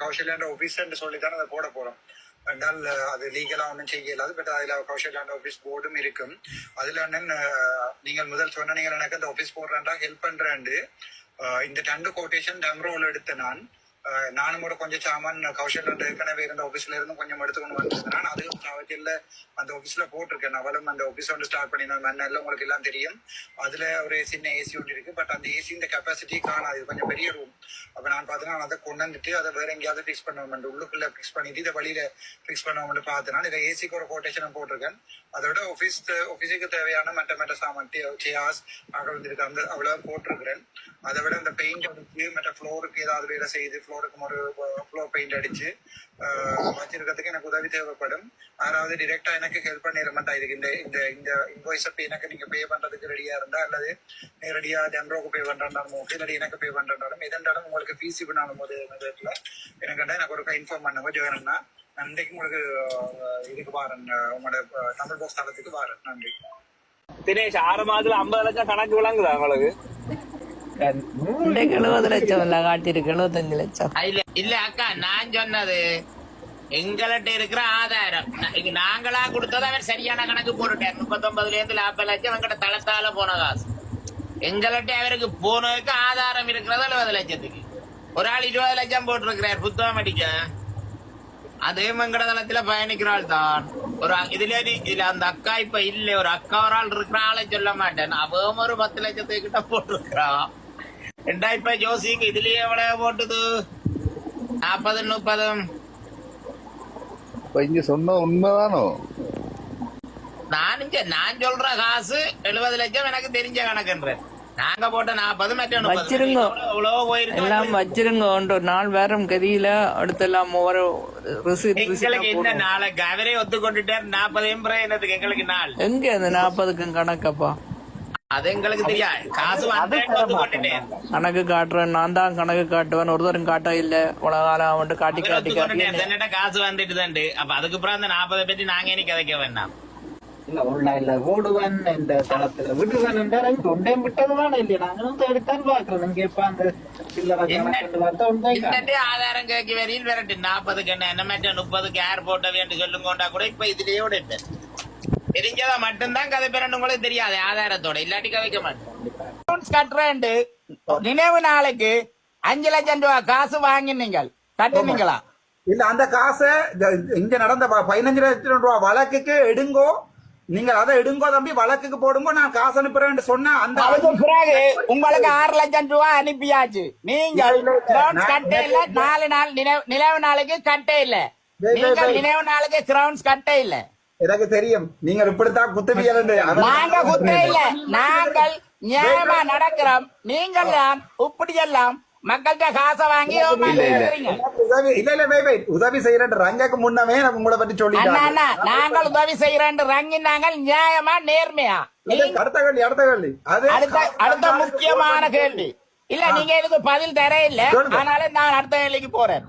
கௌசல்யாண்ட office சொல்லித்தான் அதை போட போறோம் என்றால் அது லீகலா ஒன்றும் செய்யலாது. பட் அதுல கௌசல்யாண்ட ஆபீஸ் போர்டும் இருக்கும். அதுல நீங்கள் முதல் சொன்ன நீங்கள் எனக்கு அந்த ஆபீஸ் போடுறேன்டா ஹெல்ப் பண்றேன். இந்த 2 கோட்டேஷன் டெம்ரோல் எடுத்த நானும் கூட கொஞ்சம் சாமான் கௌசல்யா ஏற்கனவே இருந்த ஆபீஸ்ல இருந்து கொஞ்சம் எடுத்துக்கொண்டு வந்திருக்கேன். அதுவும் சாவச்சியில் அந்த ஆபீஸ்ல போட்டிருக்கேன். அவளும் அந்த ஆபீஸ் வந்து ஸ்டார்ட் பண்ணினா மண்ணெல்லாம் உங்களுக்கு எல்லாம் தெரியும். அதுல ஒரு சின்ன ஏசி ஒன்று இருக்கு. பட் அந்த ஏசி இந்த கெப்பாசிட்டி காணாது, கொஞ்சம் பெரிய ரூம். அப்ப நான் பார்த்தேன்னா அதை கொண்டு வந்துட்டு அதை வேற எங்கேயாவது ஃபிக்ஸ் பண்ணுவோம், உள்ளுக்குள்ள ஃபிக்ஸ் பண்ணிட்டு இதை வழியில ஃபிக்ஸ் பண்ணுவோம்னு பார்த்தேன்னா இதை ஏசிக்கு ஒரு கோட்டேஷன் போட்டிருக்கேன். அதோட ஆபீஸுக்கு தேவையான மற்ற சாமான் சேர்ஸ் அகல் இருக்கு அந்த அவ்வளவு போட்டிருக்கிறேன். அதை விட இந்த பெயிண்ட் அடிச்சு மற்ற ஃப்ளோருக்கு ஏதாவது வேலை செய்து ஃப்ளோருக்கு ஒரு ஃப்ளோர் பெயிண்ட் அடிச்சு வச்சிருக்கிறதுக்கு எனக்கு உதவி தேவைப்படும். அதாவது டிரெக்டா எனக்கு ஹெல்ப் பண்ணிட மாட்டாயிருக்கு. இந்த இந்த இன்வாய்ஸ் எனக்கு நீங்க பே பண்றதுக்கு ரெடியா இருந்தா அல்லது நேரடியா டெம்ரோக்கு பே பண்றாலும் இல்லாடி எனக்கு பே பண்றாலும் எதென்றாலும் உங்களுக்கு பிசி பண்ணாலும் போது எனக்கு ஒரு இன்ஃபார்ம் பண்ணுங்க ஜோயனா. நன்றிக்கு உங்களுக்கு இதுக்கு வாரன் உங்களோட தமிழ் பாக்ஸ் தளத்துக்கு வாரன். நன்றி தினேஷ். 6 மாதத்துல 50 லட்சம் கணக்கு விளங்குதா உங்களுக்கு? 70 லட்சம் இல்ல காட்டிருக்கு, 75 லட்சம். இல்ல அக்கா, நான் சொன்னது எங்கள்கிட்ட இருக்கிற ஆதாரம். நாங்களா கொடுத்தது அவர் சரியான கணக்கு போட்டுட்டார். 39 இருந்து 40 லட்சம் எங்கிட்ட தளத்தால போன காசு. எங்கள்கிட்ட அவருக்கு போனதுக்கு ஆதாரம் இருக்கிறது 70 லட்சத்துக்கு. ஒரு ஆள் 20 லட்சம் போட்டிருக்கிறார் புத்தகம் அடிக்க. அதே மங்கட தளத்துல பயணிக்கிறாள் தான். ஒரு இதுல அந்த அக்கா இப்ப இல்ல, ஒரு அக்கா ஒரு ஆள் இருக்கிற ஆளை சொல்ல மாட்டேன். அவன் ஒரு 10 லட்சத்துக்கு கிட்ட போட்டிருக்கிறான். ரெண்டா இப்ப ஜோசிக்கு இதுலயே எவ்வளவு போட்டுது? 40 30. இங்க சொன்ன உண்மைதானோ? நான் சொல்ற காசு 70 லட்சம் எனக்கு தெரிஞ்ச கணக்குன்ற. நாங்க போட்ட 40 வச்சிருங்க, எல்லாம் வச்சிருங்க. ஒன்று நாள் வேற கதியில அடுத்தெல்லாம் என்ன நாளைக்கு அவரே ஒத்துக்கொண்டுட்டார். 40 என்னதுக்கு எங்களுக்கு நாள் எங்க அந்த 40க்கும் கணக்கப்பா? அது எங்களுக்கு தெரியாது. காசு ஒத்துக்கொண்டுட்டேன். கணக்கு காட்டுறேன், நான் தான் கணக்கு காட்டுவேன். ஒருத்தரும் காட்ட இல்ல உலகாலம் அவன்ட்டு காட்டி காட்டி காசு வந்துட்டு தான். அப்ப அதுக்கப்புறம் அந்த 40 பத்தி நாங்க இனி கதைக்க வேண்டாம். இல்ல ஆன்லைன்ல ஓடுவன் இந்த தளத்துல விட்டுவன் ஒன்றையும் விட்டதுதானே இல்லையா? நாங்களும் தேடித்தான் பாக்குறோம். இங்க இப்ப அந்த ஆதாரம் கேட்க வரையில் விரட்டு 40க்கு என்ன 30க்கு ஏர்போர்ட்டை வேண்டு சொல்லுங்கோண்டா கூட இப்ப இதுலயே ஓடிட்டு தெரிஞ்சதா மட்டும்தான் கதை பெறணும். உங்களுக்கு தெரியாது ஆதாரத்தோட இல்லாட்டி கதைக்க மாட்டோம். கட்டுறேன் நினைவு நாளைக்கு 5 லட்சம் ரூபாய் காசு வாங்கினீங்க கட்டுனீங்களா? இல்ல அந்த காசை இங்க நடந்த 15 லட்சம் ரூபாய் வழக்குக்கு எடுங்கோ. நீங்க அதை எடுங்கோ தம்பி, வழக்குக்கு போடுங்கோ, நான் காசு அனுப்புறேன்னு சொன்ன அந்த பிறகு உங்களுக்கு 6 லட்சம் ரூபாய் அனுப்பியாச்சு. நீங்க கட்டே இல்ல. 4 நாள் நினைவு நாளுக்கு கட்டே இல்ல. நினைவு நாளுக்கு கிரவுண்ட்ஸ் கட்டே இல்ல. எனக்கு தெரியும் நீங்க இப்படித்தான் குத்தவியல். நாங்க குத்த இல்ல, நாங்கள் நியாயமா நடக்கிறோம். நீங்கள் தான் இப்படி எல்லாம் மக்கள்கிட்ட காசை வாங்கி உதவி செய்யறேன் ரங்கக்கு முன்னமே உங்களை பத்தி சொல்லி நாங்கள் உதவி செய்யறேன் ரங்கி நாங்கள் நியாயமா நேர்மையா. அடுத்த கேள்வி அடுத்த முக்கியமான கேள்வி இல்ல, நீங்க இதுக்கு பதில் தர இல்ல. ஆனாலும் நான் அடுத்த கேள்விக்கு போறேன்.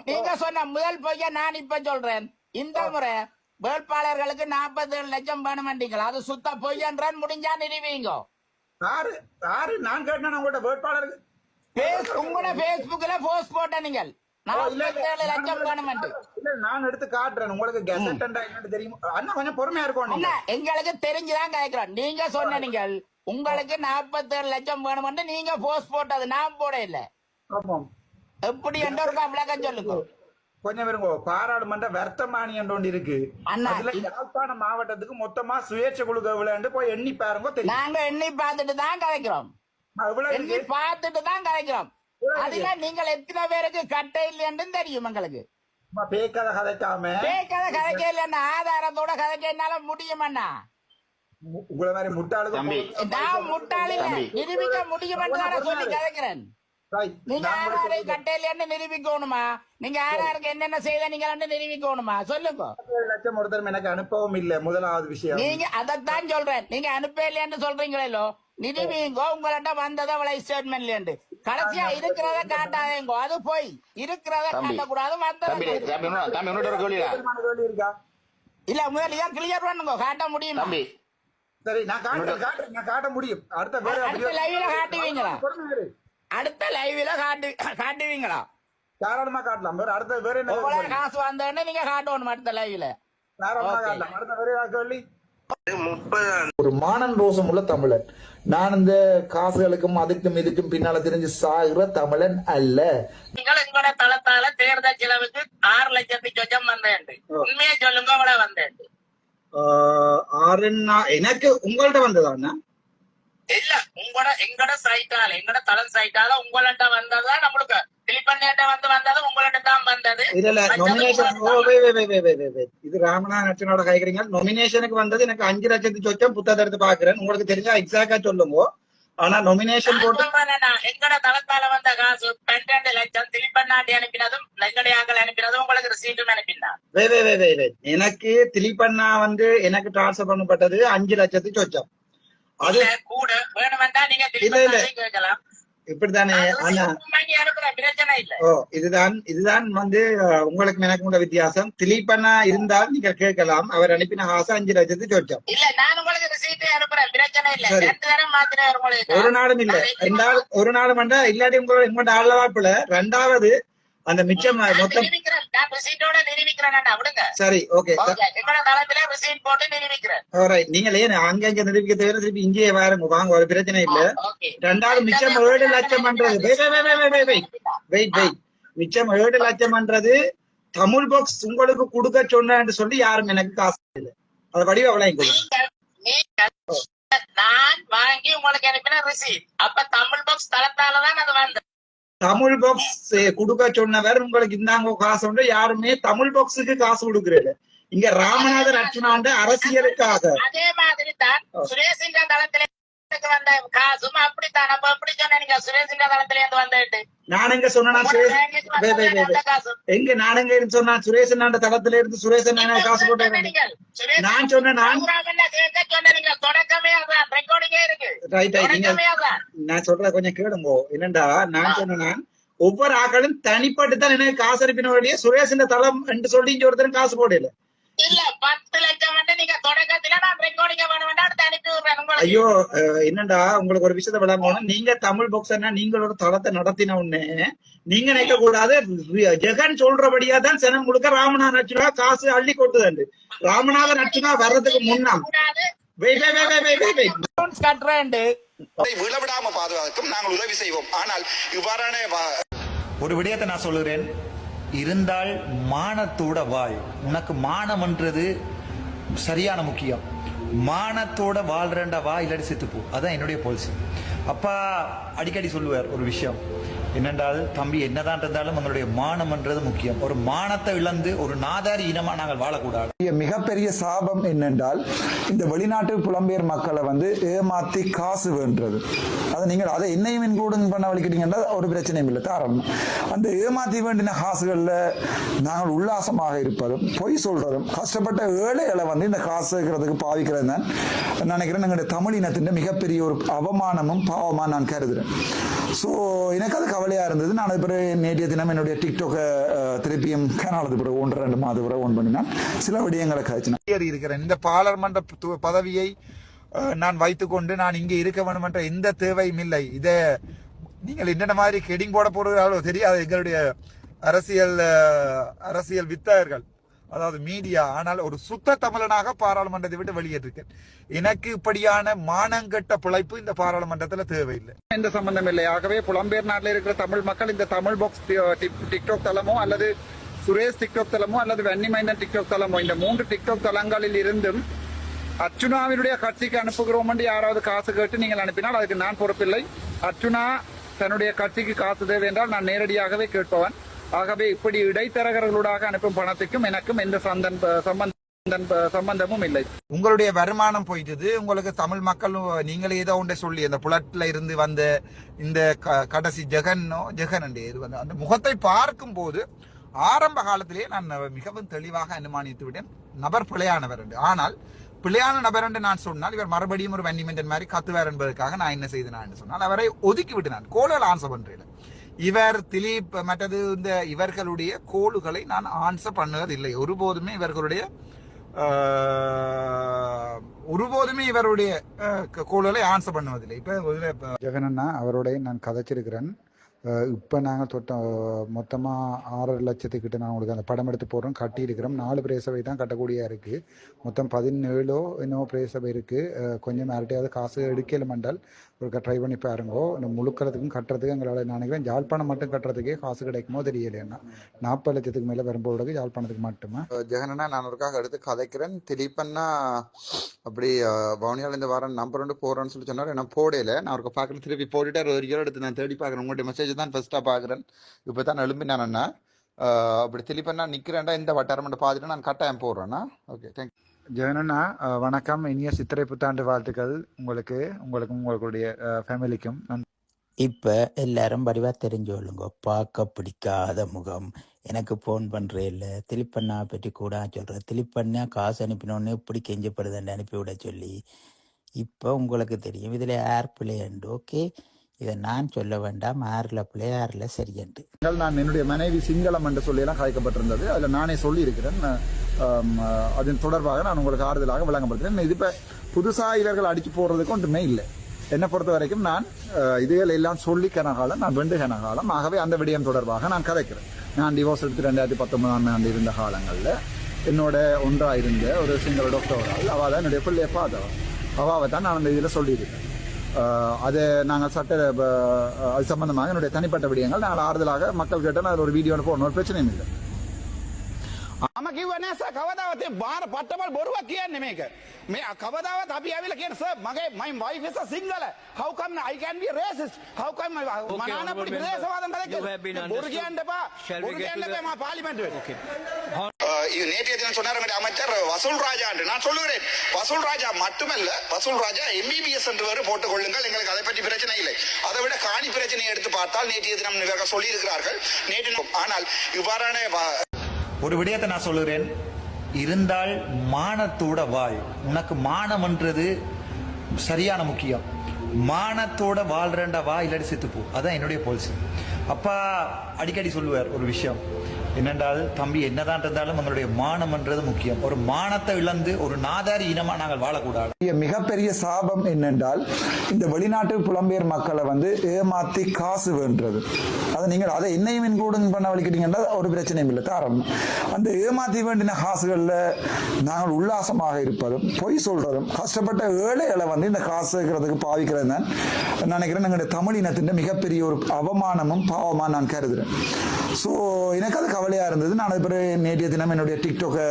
நீங்க சொன்ன முதல் பொய்ய நான் இப்ப சொல்றேன். இந்த முறை வேட்பாளர்களுக்கு 47 லட்சம் வேணுமெண்டீங்களா? அது சுத்த பொய்யன்றான். முடிஞ்சா நிறுவீங்க. நான் கேட்டேன் உங்களோட வேட்பாளருக்கு உங்களோட பேஸ்புக்ல போஸ்ட் போட்ட நீங்கள் 47 லட்சம் வேணுமெண்டு. நான் எடுத்து காட்டுறேன் உங்களுக்கு. கெசட் தெரியும் அண்ணா, கொஞ்சம் பொறுமையா இருக்கும். எங்களுக்கு தெரிஞ்சுதான் கேட்கிறோம். நீங்க சொன்ன நீங்கள் உங்களுக்கு 47 லட்சம் வேணுமெண்டு நீங்க போஸ்ட் போட்டது, நான் போட இல்ல. எப்படி என்ற ஒரு விளக்கம் சொல்லுங்க. கொஞ்சம் இருங்க. பாராளுமன்ற வர்த்தமானி என்று இருக்கு. யாழ்ப்பாணம் மாவட்டத்துக்கு மொத்தமா சுயேட்சை குழு விளையாண்டு போய் எண்ணி பாருங்க. நாங்க எண்ணி பார்த்துட்டு தான் கதைக்கிறோம். பார்த்துட்டு தான் கதைக்கிறோம். அதுல நீங்கள் எத்தனை பேருக்கு கட்ட இல்லைன்னு தெரியும் எங்களுக்கு. பேக்கதை கதைக்காம கதைக்க இல்லைன்னா ஆதாரத்தோட கதைக்க என்னால முடியுமண்ணா. உங்களை மாதிரி முட்டாளு நான் முட்டாளி நிரூபிக்க முடியும் சொல்லி கதைக்கிறேன். நீங்க ஆதாரை கட்டையில நிரூபிக்கணுமா? நீங்க ஆதாருக்கு என்னென்ன செய்த நீங்க நிரூபிக்கணுமா? சொல்லுங்க. லட்சம் ஒருத்தர் எனக்கு அனுப்பவும் இல்ல. முதலாவது விஷயம் நீங்க அதைத்தான் சொல்றேன். நீங்க அனுப்பலைன்னு சொல்றீங்களோ, நிரூபிங்க. உங்கள்ட்ட வந்ததை அவளை ஸ்டேட்மெண்ட் கடைசியா இருக்கிறத காட்டாதேங்கோ. அது போய் இருக்கிறத காட்டக்கூடாது. இல்ல முதல்ல கிளியர் பண்ணுங்க. காட்ட முடியும். சரி, நான் காட்ட முடியும். அடுத்த லைவ்ல காட்டுவீங்களா? அடுத்த லைவ்ல காட்டுவீங்களா? தாராளமா காட்டலாம். வேற அடுத்த வேற என்ன எவ்வளவு காசு வந்தேன்னு நீங்க காட்டணும் அடுத்த லைவ்ல. தாராளமா காட்டலாம். அடுத்த வேற கேள்வி. ஒரு மானன் ரோசம் உள்ள தமிழன். நான் இந்த காசுகளுக்கும் அதுக்கும் இதுக்கும் பின்னால தெரிஞ்சு சாகுற தமிழன் அல்ல. நீங்கள் எங்களோட தளத்தால தேர்தல் செலவுக்கு 6 லட்சத்துக்கு சொச்சம் வந்தேன். உண்மையை சொல்லுங்க எவ்வளவு வந்தேன்? எனக்கு உங்கள்ட்ட வந்ததாண்ணா இல்ல எங்கட சைட்டால எங்கட தளம் சைட்டால உங்கள்ட்ட வந்ததா நம்மளுக்கு திலீபண்ணேட்ட வந்தது உங்கள்ட்ட தான் வந்தது. இல்ல நொமினேஷன் இது ராமநாதன் அச்சனோட கைக்கிறீங்க. நொமினேஷனுக்கு வந்தது எனக்கு 5 லட்சத்துக்கு சொச்சம் புத்தகத்தை எடுத்து பாக்குறேன். உங்களுக்கு தெரிஞ்சா எக்ஸாக்டா சொல்லுங்க. ஆனா நொமினேஷன் போட்டு எங்கட தளத்தால வந்த காசு 12 லட்சம் திலீபண்ணாட்டி அனுப்பினதும் நெங்கடையாக்கள் அனுப்பினதும் உங்களுக்கு ரிசீட்டும் அனுப்பினார். எனக்கு திலீபண்ணா எனக்கு டிரான்ஸ்பர் பண்ணப்பட்டது 5 லட்சத்துக்கு சொச்சம். அது கூட வேணுமெண்டா நீங்க திலீபண்ணா கேட்கலாம். இப்படித்தானே இதுதான் உங்களுக்கு எனக்கு உள்ள வித்தியாசம். திலீபண்ணா இருந்தால் நீங்க கேட்கலாம். அவர் அனுப்பின காசு 5 லட்சத்துக்கு சொச்சம். இல்ல நான் உங்களுக்கு ரிசீட் அனுப்புறேன், பிரச்சனை இல்ல. 2 தரம் மாத்திரம் உங்களுக்கு ஒரு நாளும் இல்ல, ஒரு நாளும் வேண்டா. இல்லாட்டி உங்களோட ஆள வாய்ப்புல 2வது அந்த மிச்சம் மொத்தம் சரி. ஓகே நீங்க அங்க நிரூபிக்க தேவை. திருப்பி இங்கேயே வாருங்க, வாங்க, ஒரு பிரச்சனை இல்ல. 2வது மிச்சம் 7 லட்சம் பண்றது மிச்சம் 7 லட்சம் பண்றது தமிழ் பாக்ஸ் உங்களுக்கு கொடுக்க சொன்னு சொல்லி யாரும் எனக்கு காசு இல்லை. அதை வடிவ அவ்வளவு நான் வாங்கி உங்களுக்கு அனுப்பின ரிசீட். அப்ப தமிழ் பாக்ஸ் தளத்தாலதான் அது வந்தது. தமிழ் பாக்ஸ் கொடுக்க சொன்னவர் உங்களுக்கு இந்தாங்க காசு உண்டு. யாருமே தமிழ் பாக்ஸுக்கு காசு கொடுக்கறது. இங்க ராமநாதன் அர்ச்சனாண்ட அரசியலுக்காக. அதே மாதிரி தான் சுரேஷின் தளத்திலே வந்த காசும் அப்படித்தான். அப்ப எப்படி சொன்ன நீங்க சுரேஷின் தளத்தில இருந்து வந்துட்டு நான் எங்க சொன்னா எங்க நான் எங்க சொன்னா சுரேஷன் தளத்துல இருந்து சுரேஷன் காசு போட்டு நான் சொன்னேன். நான் சொல்றத கொஞ்சம் கேளுங்க. என்னண்டா நான் சொன்னேன், ஒவ்வொரு ஆக்களும் தனிப்பட்டு தான் எனக்கு காசு அனுப்பின வழியே சுரேஷன் தளம் என்று சொல்லி இங்க ஒருத்தரும் காசு போடல. இல்ல 10 லட்சம் நீங்க தொடக்கத்துல நான் ரெக்கார்டிங் பண்ண வேண்டாம், அடுத்து அனுப்பி விடுறேன். ஐயோ என்னண்டா உங்களுக்கு ஒரு விஷயத்த விளங்கணும். நீங்க தமிழ் பாக்ஸ்னா நீங்களோட தளத்தை நடத்தின உடனே நீங்க நினைக்க கூடாது ஜெகன் சொல்றபடியா தான் சனம் முழுக்க ராமநாதன் அர்ச்சனா காசு அள்ளி கொட்டுதாண்டு. ராமநாதன் அர்ச்சனா வர்றதுக்கு முன்னா விழவிடாம பாதுகாக்கும் நாங்கள் உதவி செய்வோம். ஆனால் இவ்வாறான ஒரு விடயத்தை நான் சொல்லுகிறேன். இருந்தால் மானத்தோட வாழ். உனக்கு மானம்ன்றது சரியான முக்கியம். மானத்தோட வாழ்றேன்டா வா, இல்லாட்டி செத்துப்போ. அதான் என்னுடைய பாலிசி. அப்பா அடிக்கடி சொல்லுவார் ஒரு விஷயம் என்னென்றால், தம்பி என்னதான் இருந்தாலும் உங்களுடைய மானம்ன்றது முக்கியம். ஒரு மானத்தை இழந்து ஒரு நாதாரி இனமா நாங்கள் வாழக்கூடாது. மிகப்பெரிய சாபம் என்னென்றால், இந்த வெளிநாட்டு புலம்பெயர் மக்களை ஏமாத்தி காசு வேண்டது. அதை நீங்கள் அதை என்னையும் இன்க்ளூடிங் பண்ண வலிக்கிட்டீங்கன்னா ஒரு பிரச்சனையும் இல்லை, தாராளம். அந்த ஏமாத்தி வேண்டின காசுகளில் நாங்கள் உல்லாசமாக இருப்பதும் பொய் சொல்றதும் கஷ்டப்பட்ட ஏழைகளை இந்த காசு சேர்க்கறதுக்கு பாவிக்கிறது தான் நினைக்கிறேன் எங்களுடைய தமிழ் இனத்தின் மிகப்பெரிய ஒரு அவமானமும் பாவமாக நான் கருதுறேன். ஸோ எனக்கு அது கவலையாக இருந்தது. நான் அது பிறகு நேற்றைய தினம் என்னுடைய டிக்டாக்கை திருப்பியும் கேனாலது பிறகு 1-2 மாத பிறகு ஓன் பண்ணினான். சில விடயங்களை கழிச்சினேன். இருக்கிறேன் இந்த பாராளுமன்ற பதவியை நான் வைத்துக்கொண்டு நான் இங்கே இருக்க வேண்டும் என்ற எந்த தேவையும் இல்லை. இதை நீங்கள் என்னென்ன மாதிரி ஹெடிங் போட போடுறாலோ தெரியாது. எங்களுடைய அரசியல் வித்தகர்கள், அதாவது மீடியா. ஆனால் ஒரு சுத்த தமிழனாக பாராளுமன்றத்தை விட்டு வெளியேற்றிருக்கேன். எனக்கு இப்படியான மானங்கெட்ட பிழைப்பு இந்த பாராளுமன்றத்தில் தேவையில்லை, எந்த சம்பந்தம் இல்லை. ஆகவே புலம்பெயர் நாட்டில் இருக்கிற தமிழ் மக்கள் இந்த தமிழ் பாக்ஸ் டிக்டாக் தளமோ அல்லது சுரேஷ் டிக்டாக் தளமோ அல்லது வன்னிமைந்தன் டிக்டாக் தளமோ, இந்த 3 டிக்டாக் தளங்களில் இருந்தும் அர்ச்சுனாவினுடைய கட்சிக்கு அனுப்புகிறோம் என்று யாராவது காசு கேட்டு நீங்கள் அனுப்பினால் அதுக்கு நான் பொறுப்பில்லை. அர்ச்சுனா தன்னுடைய கட்சிக்கு காசு தேவை என்றால் நான் நேரடியாகவே கேட்பவன். ஆகவே இப்படி இடைத்தரகர்களூடாக அனுப்பும் பணத்துக்கும் எனக்கும் எந்த சம்பந்தமும் இல்லை. உங்களுடைய வருமானம் போயிட்டது. உங்களுக்கு தமிழ் மக்கள் நீங்களே ஏதோ ஒன்றை சொல்லி அந்த புலட்ல இருந்து வந்த இந்த கடைசி ஜெகன் அந்த முகத்தை பார்க்கும் போது ஆரம்ப காலத்திலேயே நான் மிகவும் தெளிவாக அனுமானித்து விட்டேன், நபர் பிழையானவர் என்று. ஆனால் பிழையான நபர் என்று நான் சொன்னால் இவர் மறுபடியும் ஒரு வன்னிமேந்தன் மாதிரி கத்துவார் என்பதற்காக நான் என்ன செய்தேன் என்று சொன்னால் அவரை ஒதுக்கி விட்டு நான் கோலில் ஆன்சர் பண்றேன். இவர் திலீப் மற்றது இந்த இவர்களுடைய கோளுகளை நான் ஆன்சர் பண்ணுவதில்லை. ஒருபோதுமே இவருடைய கோளுகளை ஆன்சர் பண்ணுவதில்லை. இப்ப ஜெகனண்ணா அவருடைய நான் கதைச்சிருக்கிறேன். இப்போ நாங்கள் மொத்தமாக 6 லட்சத்துக்கிட்ட நான் உங்களுக்கு அந்த படம் எடுத்து போடுறோம், கட்டியிருக்கிறோம். 4 பிரேசபை தான் கட்டக்கூடியா இருக்குது. மொத்தம் 17 இன்னும் பிரேசபை இருக்குது. கொஞ்சம் யார்கிட்டையாவது காசு எடுக்கல மண்டால் ஒரு ட்ரை பண்ணி பாருங்கோ. இந்த முழுக்கிறதுக்கும் கட்டுறதுக்கு எங்களால் நான் நினைக்கிறேன் யாழ்ப்பாணம் மட்டும் கட்டுறதுக்கே காசு கிடைக்குமோ தெரியலைன்னா 40 லட்சத்துக்கு மேலே வரும்போது யாழ்ப்பாணத்துக்கு மட்டுமா. ஜெகனண்ணா நான் ஒருக்காக எடுத்து கதைக்கிறேன். திலீப்பண்ணா அப்படி பவுனியால் இந்த வாரம் நம்பர் 2 போடுறேன்னு சொல்லி சொன்னார். நான் போடல. நான் அவருக்கு பார்க்குறேன், திருப்பி போட்டுட்டு ஒரு கிலோ எடுத்து நான் தேடி பார்க்குறேன். உங்களுடைய மெசேஜ் தான் ஃபர்ஸ்ட்டாக பார்க்குறேன். இப்போ தான் எழும்பினானண்ணா. அப்படி திலீப்பண்ணா நிற்கிறேன்டா இந்த வட்டாரம் பார்த்துட்டு நான் கட்டாயம் போடுறேன்னா. Okay, thank you. ஜெகனண்ணா வணக்கம். இனிய சித்திரை புத்தாண்டு வாழ்த்துக்கள் உங்களுக்கும் உங்களுடைய ஃபேமிலிக்கும். இப்போ எல்லாரும் வடிவா தெரிஞ்சோளுங்க. பார்க்க பிடிக்காத முகம். எனக்கு ஃபோன் பண்ணுறே இல்லை. திலீப்பண்ணா பற்றி கூட சொல்கிறேன். திலீப்பண்ணா காசு அனுப்பினோடனே எப்படி கெஞ்சப்படுதுன்னு அனுப்பிவிட சொல்லி. இப்போ உங்களுக்கு தெரியும் இதில் யார் பிள்ளையண்டு. ஓகே, இதை நான் சொல்ல வேண்டாம். யாரில் பிள்ளை யாரில் சரியண்டு. நான் என்னுடைய மனைவி சிங்களம் என்று சொல்லியெல்லாம் காய்க்கப்பட்டிருந்தது. அதில் நானே சொல்லியிருக்கிறேன். அதன் தொடர்பாக நான் உங்களுக்கு ஆறுதலாக விளங்கப்படுத்துகிறேன். இது இப்போ புதுசாக இவர்கள் அடித்து போடுறதுக்கு ஒன்றுமே இல்லை. என்னை பொறுத்த வரைக்கும் நான் இதுகள் எல்லாம் சொல்லி கனகாலம், நான் வெண்டு கனகாலம். ஆகவே அந்த விடயம் தொடர்பாக நான் கதைக்கிறேன். நான் டிவோர்ஸ் எடுத்து 2019ஆம் ஆண்டு இருந்த காலங்களில் என்னோட ஒன்றாக இருந்த ஒரு சிங்கள டாக்டர் அவள் தான் என்னுடைய பிள்ளையை பார்த்தவள். அவாவை தான் நான் அந்த இதில் சொல்லியிருக்கேன். அதை நாங்கள் அது சம்பந்தமாக என்னுடைய தனிப்பட்ட விடயங்கள் நாங்கள் ஆறுதலாக மக்கள் கேட்டால் அதில் ஒரு வீடியோ போடணும், ஒரு பிரச்சனையும் இல்லை. මම කිව්වේ නෑ සර් කවදාවත් ඒ බාර පට්ටමල් බොරුවක් කියන්නේ මේක. මේ කවදාවත් අපි ඇවිල්ලා කියන සර් මගේ my wife is a single. How come I can be racist? How come මනාන අපිට ප්‍රදේශවාදම් කරන්නේ? බොරු කියන්න එපා. බොරු කියන්න එපා මා පාර්ලිමේන්තුවේ. இது நேற்றைய தினம் சொன்னார் அமைச்சர் வசூல் ராஜா என்று. நான் சொல்லுகிறேன், வசூல் ராஜா மட்டுமல்ல, வசூல் ராஜா MBBS என்று வேறு போட்டுக் கொள்ளுங்கள், எங்களுக்கு அதை பற்றி பிரச்சனை இல்லை. அதை விட காணி பிரச்சனையை எடுத்து பார்த்தால் நேற்றைய தினம் இவர்கள் சொல்லியிருக்கிறார்கள். ஆனால் இவ்வாறான ஒரு விடயத்தை நான் சொல்லுகிறேன், இருந்தால் மானத்தோட வாழ். உனக்கு மானம்ன்றது சரியான முக்கியம். மானத்தோட வாழ்றேன்டா வா, இல்லாட்டி செத்துப்போ. அதான் என்னுடைய பாலிசி. அப்பா அடிக்கடி சொல்லுவார் ஒரு விஷயம் என்னென்றால், தம்பி என்னதான் இருந்தாலும் எங்களுடைய மானம்ன்றது முக்கியம். ஒரு மானத்தை இழந்து ஒரு நாதாரி இனமா நாங்கள் வாழக்கூடாது. மிகப்பெரிய சாபம் என்னென்றால் இந்த வெளிநாட்டு புலம்பெயர் மக்களை ஏமாத்தி காசு வேண்டது. அது நீங்கள் அதை என்னையும் இன்க்ளூடிங் பண்ண வலிக்கிட்டீங்கன்னா ஒரு பிரச்சனையும் இல்லை. காரணம் அந்த ஏமாத்தி வேண்டின காசுகளில் நாங்கள் உல்லாசமாக இருப்பதும் பொய் சொல்றதும் கஷ்டப்பட்ட ஏழைகளை இந்த காசுக்கிறதுக்கு பாவிக்கிறது தான் நினைக்கிறேன் எங்களுடைய தமிழ் இனத்தின் மிகப்பெரிய ஒரு அவமானமும் பாவமாக நான் கருதுறேன். ஸோ எனக்கு அது கவலையாக இருந்தது. நான் அது பிறகு நேற்றைய தினம் என்னுடைய டிக்டாக்கை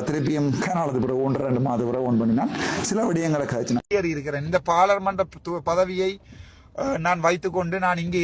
திருப்பியும் கேனாலது பிறகு 1-2 மாதம் பிறகு ஓன் பண்ணினான். சில விடயங்களை கழிச்சு இருக்கிறேன். இந்த பாராளுமன்ற பதவியை நான் வைத்துக்கொண்டு நான் இங்கே